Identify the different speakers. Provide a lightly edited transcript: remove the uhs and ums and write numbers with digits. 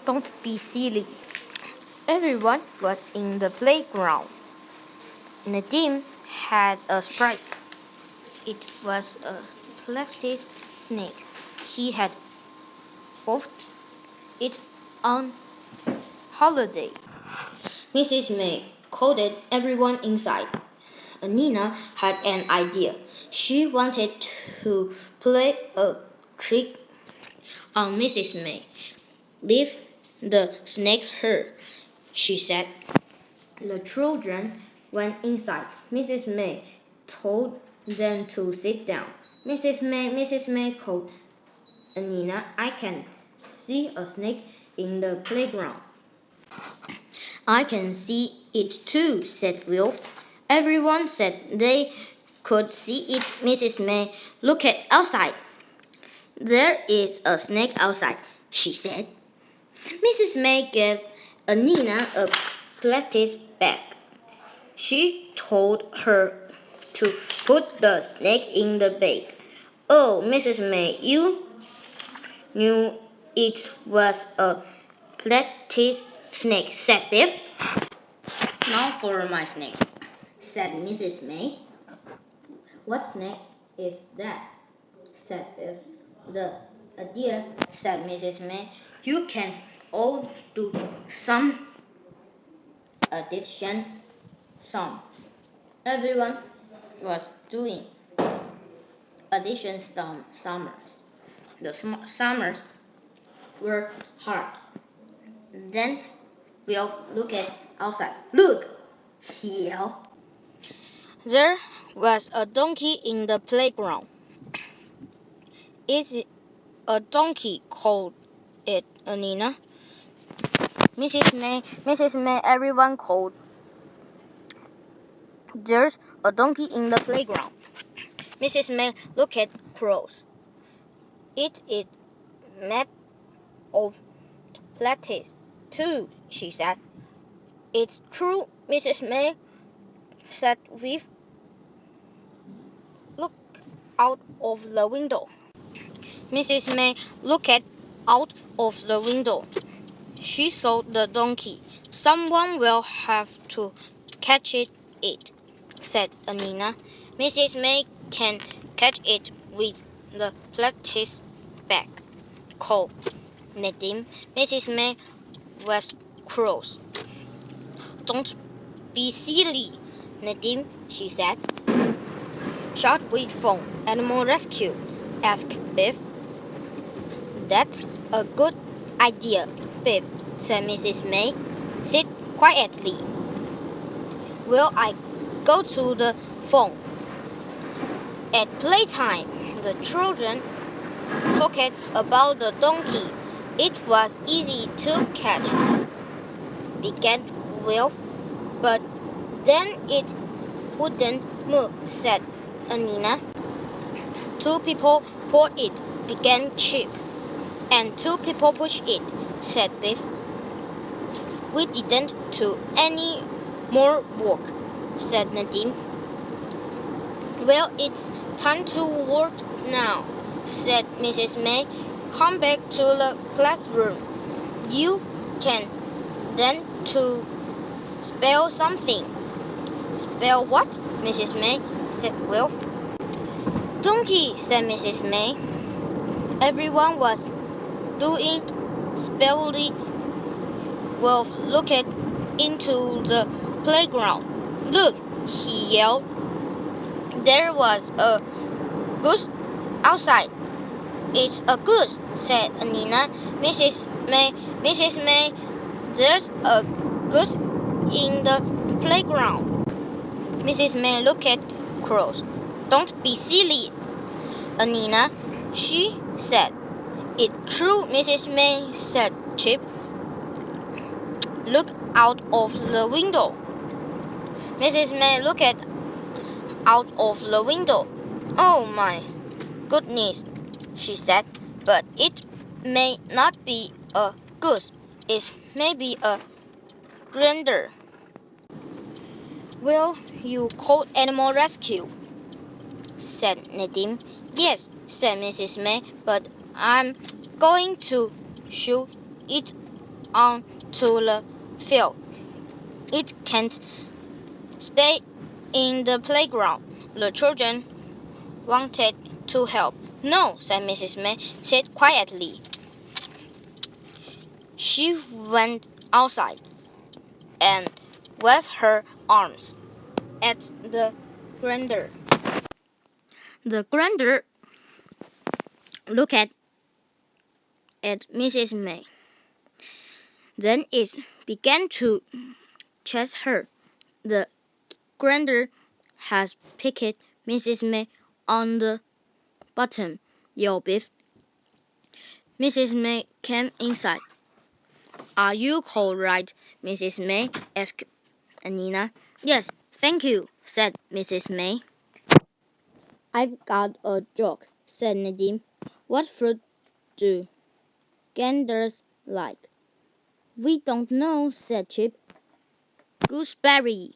Speaker 1: Don't be silly. Everyone was in the playground. Nadim had a sprite. It was a plastic snake. He had bought it on holiday. Mrs. May called everyone inside. Nina had an idea. She wanted to play a trick on Mrs. May. Leave the snake here, she said. The children went inside. Mrs. May told them to sit down. Mrs. May called Nina. I can see a snake in the playground. I can see it too, said Wilf. Everyone said they could see it. Mrs. May looked outside. There is a snake outside, she said. Mrs. May gave Nina a plastic bag. She told her to put the snake in the bag. Oh, Mrs. May, you knew it was a plastic snake, said Biff. Now for my snake, said Mrs. May. What snake is that? Said Biff. The idea, said Mrs. May. You can all do some addition sums. Everyone was doing addition summers. The summers were hard. Then Will looked outside. Look, he yelled. There was a donkey in the playground. Is it a donkey? Called it Nina. Mrs. May, everyone called. There's a donkey in the playground. Mrs. May looked cross. It is made of plastic too, she said. It's true, Mrs. May said with look out of the window. Mrs. May looked out of the window. She saw the donkey. Someone will have to catch it, said Nina. Mrs. May can catch it with the plastic bag, called Nadim. Mrs. May was cross. Don't be silly, Nadim, she said. Shall we phone animal rescue? Asked Biff. That's a good idea, Biff, said Mrs. May. Sit quietly. Will I go to the phone? At playtime, the children talked about the donkey. It was easy to catch, began Will, but then it wouldn't move, said Nina. 2 people pulled it, began Chip, and 2 people pushed it, said Biff. We didn't do any more work, said Nadim. Well, it's time to work now, said Mrs. May. Come back to the classroom. You can then to spell something. Spell what? Mrs. May said Will. Donkey, said Mrs. May. Everyone was doing spelling. Will looked into the playground. Look, he yelled. There was a goose outside. It's a goose, said Nina. Mrs. May, there's a goose in the playground. Mrs. May looked cross. Don't be silly, Nina, she said. It's true, Mrs. May said Chip. Look out of the window. Mrs. May looked out of the window. Oh my goodness, she said, but it may not be a goose. It may be a gander. Will you call animal rescue? Said Nadim. Yes, said Mrs. May, but I'm going to shoot it on to the field. It can't stay in the playground. The children wanted to help. No, said Mrs. May, said quietly. She went outside and waved her arms at the grander. The grander looked at Mrs. May. Then it began to chase her. The grander has picked Mrs. May on the bottom. Yo, Biff. Mrs. May came inside. Are you all right, Mrs. May? Asked Nina. Yes, thank you, said Mrs. May. I've got a joke, said Nadine. What fruit do ganders like? We don't know, said Chip. Gooseberry,